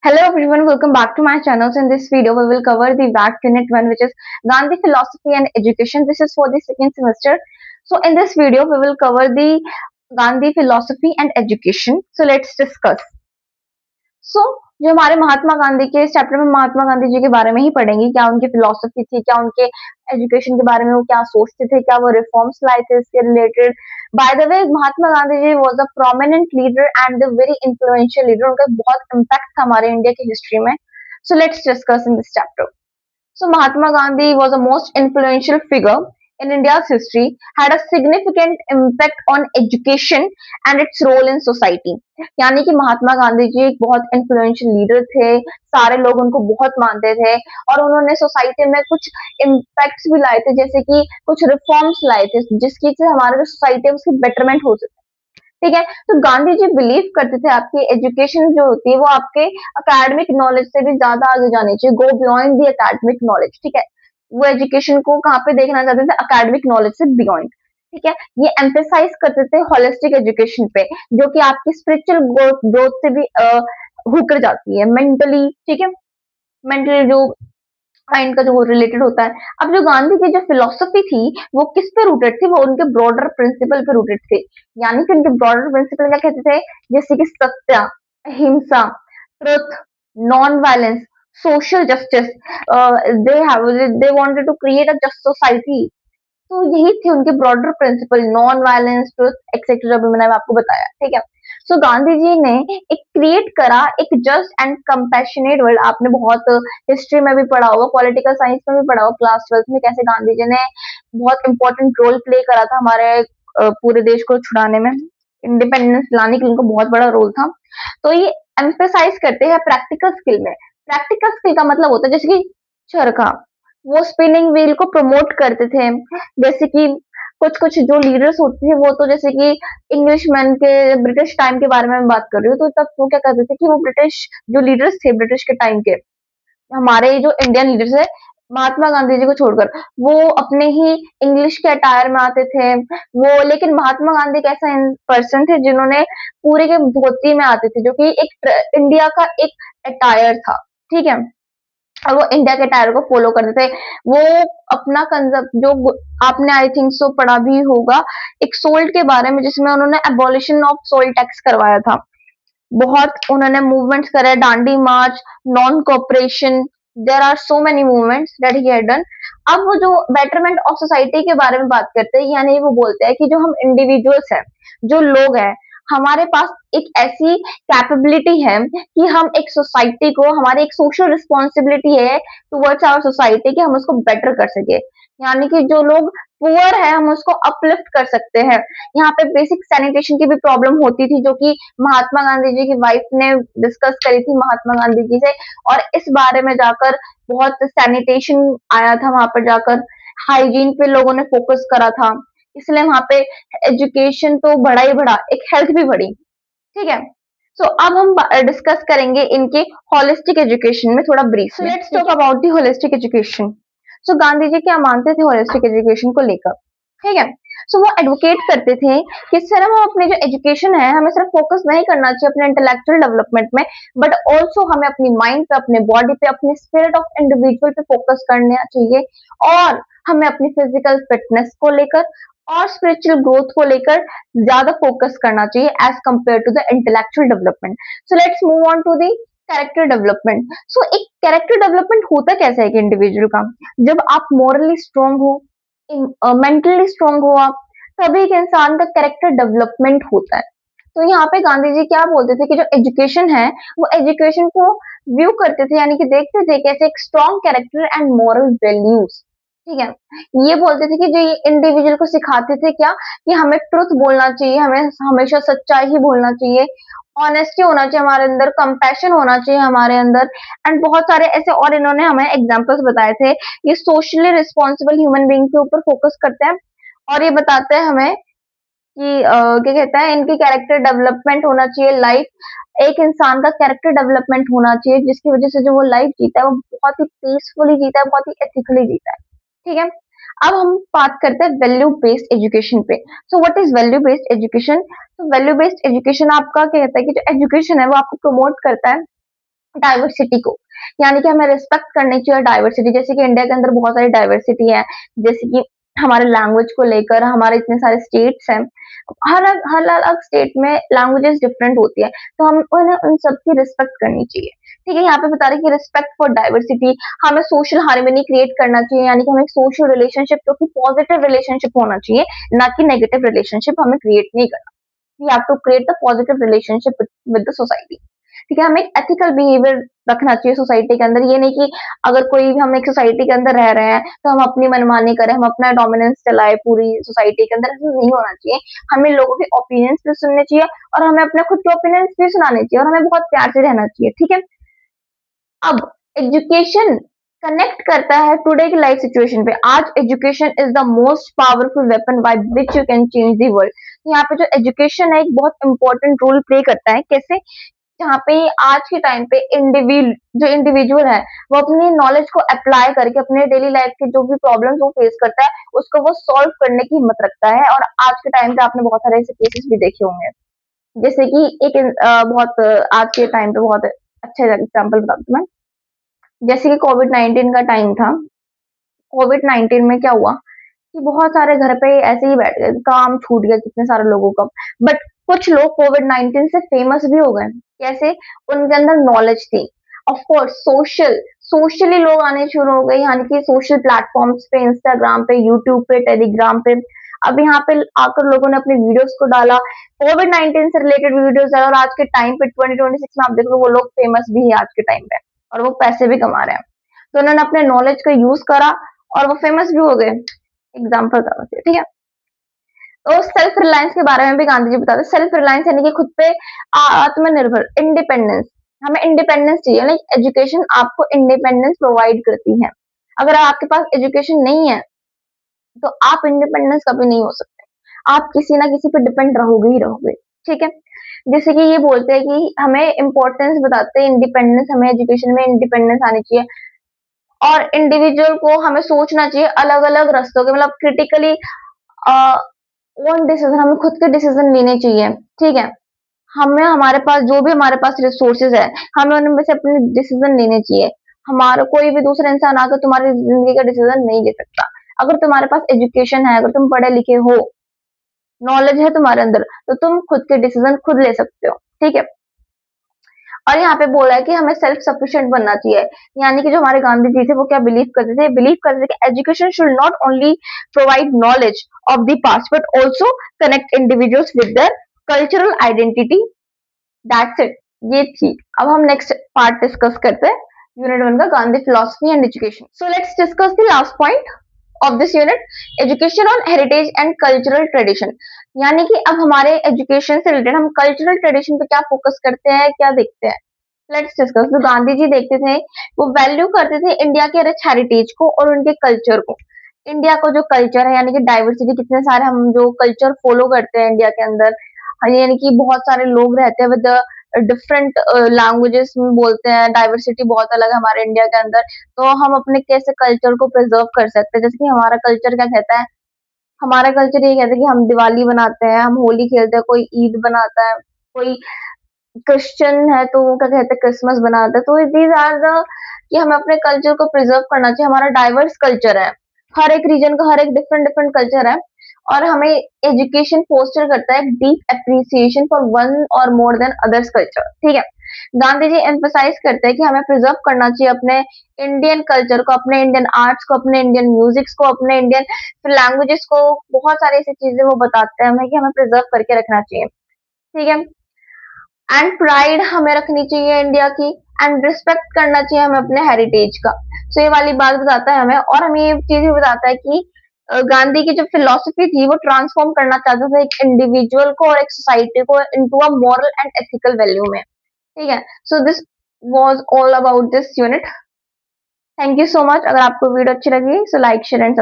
Hello everyone, welcome back to my channel. So in this video, we will cover the VAC Unit 1, which is Gandhi Philosophy and Education. This is for the second semester. So in this video, we will cover the Gandhi Philosophy and Education. So let's discuss. सो जो हमारे महात्मा गांधी के इस chapter में महात्मा गांधी जी के बारे में ही पढ़ेंगे, क्या उनकी फिलोसफी थी, क्या उनके एजुकेशन के बारे में वो क्या सोचते थे, क्या वो रिफॉर्म्स लाए थे इसके related. By the way, Mahatma Gandhi ji was a prominent leader and a very influential leader. उनका बहुत इम्पैक्ट था हमारे इंडिया की हिस्ट्री में। So let's discuss in this chapter. So Mahatma Gandhi was the most influential figure in India's history, had a significant impact on education and its role in society. यानी कि महात्मा गांधी जी एक बहुत influential leader थे, सारे लोग उनको बहुत मानते थे और उन्होंने सोसाइटी में कुछ इम्पैक्ट्स भी लाए थे, जैसे कि कुछ रिफॉर्म्स लाए थे जिसकी से हमारा जो सोसाइटी है उसकी बेटरमेंट हो सके। ठीक है, तो गांधी जी बिलीव करते थे आपकी एजुकेशन जो होती है वो आपके अकेडमिक नॉलेज से भी ज्यादा आगे जानी चाहिए, go beyond the academic knowledge. ठीक है, वो एजुकेशन को कहाँ पे देखना चाहते थे, अकेडमिक नॉलेज से बियॉन्ड। ठीक है, ये एम्फेसाइज करते थे होलिस्टिक एजुकेशन पे, जो कि आपकी स्पिरिचुअल ग्रोथ से भी होकर जाती है मेंटली। ठीक है, मेंटल जो माइंड का जो रिलेटेड होता है। अब जो गांधी की जो फिलोसफी थी वो किस पे रूटेड थी, वो उनके ब्रॉडर प्रिंसिपल पे रूटेड थे। यानी कि उनके ब्रॉडर प्रिंसिपल क्या कहते थे, जैसे कि सत्य, अहिंसा, truth, non violence, social justice. They wanted to create a just society. तो यही थे उनके broader principle, non violence, truth etcetera, जो भी मैंने आपको बताया। ठीक है, सो गांधी जी ने एक क्रिएट करा एक जस्ट एंड कंपैशनेट वर्ल्ड। आपने बहुत हिस्ट्री में भी पढ़ा होगा, पॉलिटिकल साइंस में भी पढ़ा होगा क्लास 12 में, कैसे गांधी जी ने बहुत इंपॉर्टेंट रोल प्ले करा था हमारे पूरे देश को छुड़ाने में, इंडिपेंडेंस लाने के लिए उनको बहुत बड़ा रोल था। तो ये एम्फेसाइज करते हैं प्रैक्टिकल स्किल में। प्रैक्टिकल स्किल का मतलब होता है जैसे कि चरखा, वो स्पिनिंग व्हील को प्रमोट करते थे। जैसे कि कुछ कुछ जो लीडर्स होते थे वो तो जैसे कि इंग्लिशमैन के, ब्रिटिश टाइम के बारे में मैं बात कर रही हूँ, तो तब वो क्या करते थे कि वो ब्रिटिश जो लीडर्स थे ब्रिटिश के टाइम के, हमारे जो इंडियन लीडर्स है महात्मा गांधी जी को छोड़कर, वो अपने ही इंग्लिश के अटायर में आते थे वो। लेकिन महात्मा गांधी एक ऐसा पर्सन थे जिन्होंने पूरे के धोती में आते थे, जो कि एक इंडिया का एक अटायर था। ठीक है, और वो इंडिया के टायर को फॉलो करते थे। वो अपना कंजप्ट जो आपने आई थिंक सो पढ़ा भी होगा एक सोल्ट के बारे में, जिसमें उन्होंने एबॉलिशन ऑफ सोल्ट टैक्स करवाया था। बहुत उन्होंने मूवमेंट्स करे, Dandi march, non cooperation, there are so many movements that he had done. अब वो जो बेटरमेंट ऑफ सोसाइटी के बारे में बात करते हैं, यानी वो बोलते हैं कि जो हम इंडिविजुअल्स हैं, जो लोग हैं, हमारे पास एक ऐसी कैपेबिलिटी है कि हम एक सोसाइटी को, हमारी एक सोशल रिस्पॉन्सिबिलिटी है टुवर्ड्स आवर सोसाइटी कि हम उसको बेटर कर सके। यानी कि जो लोग पुअर है हम उसको अपलिफ्ट कर सकते हैं। यहाँ पे बेसिक सैनिटेशन की भी प्रॉब्लम होती थी, जो कि महात्मा गांधी जी की वाइफ ने डिस्कस करी थी महात्मा गांधी जी से, और इस बारे में जाकर बहुत सैनिटेशन आया था वहां पर जाकर, हाइजीन पे लोगों ने फोकस करा था। इसलिए वहां पे एजुकेशन तो बढ़ा ही बढ़ा, एक हेल्थ भी बढ़ी। ठीक है, सो अब हम डिस्कस करेंगे इनके होलिस्टिक एजुकेशन में थोड़ा ब्रीफ में। Let's talk about the holistic education. So Gandhi ji क्या मानते थे होलिस्टिक एजुकेशन को लेकर। ठीक है, सो वो एडवोकेट करते थे कि सिर्फ हम अपने जो एजुकेशन है हमें सिर्फ फोकस नहीं करना चाहिए अपने इंटेलेक्चुअल डेवलपमेंट में, बट ऑल्सो हमें अपनी माइंड पे, अपने बॉडी पे, अपने स्पिरिट ऑफ इंडिविजुअल पे फोकस करना चाहिए, और हमें अपनी फिजिकल फिटनेस को लेकर और स्पिरिचुअल ग्रोथ को लेकर ज्यादा फोकस करना चाहिए as compared to the intellectual development. So let's move on to the character development. So एक कैरेक्टर डेवलपमेंट होता कैसा है एक इंडिविजुअल का, जब आप मॉरली स्ट्रांग हो, मेंटली स्ट्रांग हो आप, तभी एक इंसान का कैरेक्टर डेवलपमेंट होता है। तो यहाँ पे गांधी जी क्या बोलते थे कि जो एजुकेशन है वो एजुकेशन को व्यू करते थे, यानी कि देखते थे कैसे एक strong character and moral values. ठीक है, ये बोलते थे कि जो ये इंडिविजुअल को सिखाते थे क्या, कि हमें ट्रुथ बोलना चाहिए, हमें हमेशा सच्चाई ही बोलना चाहिए, ऑनेस्टी होना चाहिए हमारे अंदर, कंपैशन होना चाहिए हमारे अंदर, एंड बहुत सारे ऐसे और इन्होंने हमें एग्जांपल्स बताए थे। ये सोशली रिस्पॉन्सिबल ह्यूमन बीइंग के ऊपर फोकस करते हैं, और ये बताते हैं हमें कि क्या कहता है, इनकी कैरेक्टर डेवलपमेंट होना चाहिए, लाइफ एक इंसान का कैरेक्टर डेवलपमेंट होना चाहिए जिसकी वजह से जो वो लाइफ जीता है वो बहुत ही पीसफुली जीता है, बहुत ही एथिकली जीता है। ठीक है, अब हम बात करते हैं वैल्यू बेस्ड एजुकेशन पे। So what is value based education? तो वैल्यू बेस्ड एजुकेशन आपका क्या कहता है कि जो एजुकेशन है वो आपको प्रमोट करता है डाइवर्सिटी को, यानी कि हमें रिस्पेक्ट करनी चाहिए डाइवर्सिटी। जैसे कि इंडिया के अंदर बहुत सारी डाइवर्सिटी है, जैसे कि हमारे लैंग्वेज को लेकर हमारे इतने सारे स्टेट्स हैं, हर अलग स्टेट में लैंग्वेजेस डिफरेंट होती है, तो हम उन्हें उन सबकी रिस्पेक्ट करनी चाहिए। ठीक है, यहाँ पे बता रहे हैं कि रिस्पेक्ट फॉर डाइवर्सिटी, हमें सोशल हार्मनी क्रिएट करना चाहिए, यानी कि हमें सोशल रिलेशनशिप जो कि पॉजिटिव रिलेशनशिप होना चाहिए, ना कि नेगेटिव रिलेशनशिप हमें क्रिएट नहीं करना। We have to create the positive relationship with the society. ठीक है, हमें एक एथिकल बिहेवियर रखना चाहिए सोसाइटी के अंदर। ये नहीं कि अगर कोई भी हम एक सोसाइटी के अंदर रह रहे हैं तो हम अपनी मनमानी करें, हम अपना डोमिनेंस चलाए पूरी सोसाइटी के अंदर, ऐसा नहीं होना चाहिए। हमें लोगों के ओपिनियंस भी सुनने चाहिए और हमें अपने खुद के ओपिनियंस भी सुनाने चाहिए, और हमें बहुत प्यार से रहना चाहिए। ठीक है, अब एजुकेशन कनेक्ट करता है टुडे की लाइफ सिचुएशन पे। आज education is the most powerful weapon by which you can change the world. यहाँ पे जो एजुकेशन है एक बहुत इंपॉर्टेंट रोल प्ले करता है। कैसे? जहाँ पे आज के टाइम पे इंडिविजुअल है, वो अपनी नॉलेज को अप्लाई करके अपने डेली लाइफ के जो भी प्रॉब्लम्स वो फेस करता है, उसको वो सॉल्व करने की हिम्मत रखता है। और आज के टाइम पे आपने बहुत सारे ऐसे केसेस भी देखे होंगे, जैसे कि आज के टाइम पे बहुत अच्छा एग्जाम्पल बता दूं मैं। जैसे कि कोविड-19 का टाइम था। कोविड-19 में क्या हुआ कि बहुत सारे घर पे ऐसे ही बैठ गए, काम छूट गया कितने सारे लोगों का। बट कुछ लोग कोविड-19 से फेमस भी हो गए। कैसे? उनके अंदर नॉलेज थी। ऑफ कोर्स सोशली लोग आने शुरू हो गए, यानी कि सोशल प्लेटफॉर्म्स पे, इंस्टाग्राम पे, यूट्यूब पे, टेलीग्राम पे। अब यहाँ पे आकर लोगों ने अपने वीडियोस को डाला, कोविड-19 से रिलेटेड वीडियोस है, और आज के टाइम पे 2026 में आप देखो वो लोग फेमस भी है आज के टाइम पे, और वो पैसे भी कमा रहे हैं। तो उन्होंने अपने नॉलेज का यूज करा और वो फेमस भी हो गए। एग्जाम्पल था बस ये, ठीक है। तो सेल्फ रिलायंस के बारे में भी गांधी जी बताते हैं। सेल्फ रिलायंस यानी कि खुद पे आत्मनिर्भर, इंडिपेंडेंस। हमें इंडिपेंडेंस चाहिए, लाइक एजुकेशन आपको इंडिपेंडेंस प्रोवाइड करती है। अगर आपके पास एजुकेशन नहीं है तो आप इंडिपेंडेंस कभी नहीं हो सकते, आप किसी ना किसी पे डिपेंड रहोगे ही रहोगे। ठीक है, जैसे कि ये बोलते हैं कि हमें इंपॉर्टेंस बताते हैं इंडिपेंडेंस, हमें एजुकेशन में इंडिपेंडेंस आनी चाहिए, और इंडिविजुअल को हमें सोचना चाहिए अलग अलग रास्तों के, मतलब क्रिटिकली ओन डिसीजन, हमें खुद के डिसीजन लेने चाहिए। ठीक है, हमें हमारे पास जो भी हमारे पास रिसोर्सेज है, हमें उनमें से अपने डिसीजन लेने चाहिए। हमारा कोई भी दूसरा इंसान आकर तुम्हारी जिंदगी का डिसीजन नहीं ले सकता। अगर तुम्हारे पास एजुकेशन है, अगर तुम पढ़े लिखे हो, नॉलेज है तुम्हारे अंदर, तो तुम खुद के डिसीजन खुद ले सकते हो। ठीक है, और यहाँ पे बोला है कि हमें सेल्फ सफिशिएंट बनना चाहिए, यानी कि जो हमारे गांधी जी थे वो क्या बिलीव करते थे कि education should not only provide knowledge of the past but also connect individuals with their cultural identity. That's it, ये थी। अब हम नेक्स्ट पार्ट डिस्कस करते हैं, यूनिट 1 का, Gandhi philosophy and education. So let's discuss the last point of this unit, education on heritage and cultural tradition. यानी कि अब हमारे एजुकेशन से रिलेटेड हम कल्चरल ट्रेडिशन पे क्या फोकस करते हैं, क्या देखते हैं। Let's discuss. जो गांधी जी देखते थे, वो वैल्यू करते थे इंडिया के रिच हेरिटेज को और उनके कल्चर को। इंडिया को जो कल्चर है, यानी कि डाइवर्सिटी, कितने सारे हम जो कल्चर फॉलो करते हैं इंडिया के अंदर, यानी कि बहुत सारे लोग रहते हैं विद डिफरेंट लैंग्वेजेस में बोलते हैं, डाइवर्सिटी बहुत अलग है हमारे इंडिया के अंदर। तो हम अपने कैसे कल्चर को प्रिजर्व कर सकते हैं? जैसे कि हमारा कल्चर क्या कहता है, हमारा कल्चर ये कहता है कि हम दिवाली बनाते हैं, हम होली खेलते हैं, कोई ईद बनाता है, कोई क्रिश्चियन है तो वो क्या कहते हैं क्रिसमस बनाते हैं। तो दीज आर द, कि हमें अपने कल्चर को प्रिजर्व करना चाहिए। हमारा डाइवर्स कल्चर है, हर एक रीजन का हर एक डिफरेंट डिफरेंट कल्चर है, और हमें एजुकेशन फोस्टर करता है डीप एप्रिसिएशन फॉर वन और मोर देन अदर्स कल्चर। ठीक है, गांधी जी एम्फसाइज करते हैं कि हमें प्रिजर्व करना चाहिए अपने इंडियन कल्चर को, अपने इंडियन आर्ट्स को, अपने इंडियन म्यूजिक्स को, अपने इंडियन लैंग्वेजेस को। बहुत सारी ऐसी चीजें वो बताते हैं हमें कि हमें प्रिजर्व करके रखना चाहिए। ठीक है, एंड प्राइड हमें रखनी चाहिए इंडिया की, एंड रिस्पेक्ट करना चाहिए हमें अपने हेरिटेज का। सो ये वाली बात बताता है हमें, और हमें ये चीज भी बताता है कि गांधी की जो फिलोसफी थी वो ट्रांसफॉर्म करना चाहता था एक इंडिविजुअल को और एक सोसाइटी को into a moral and ethical value में। ठीक है, so this was all about this unit. Thank you so much. अगर आपको वीडियो अच्छी लगी, सो लाइक शेयर एंड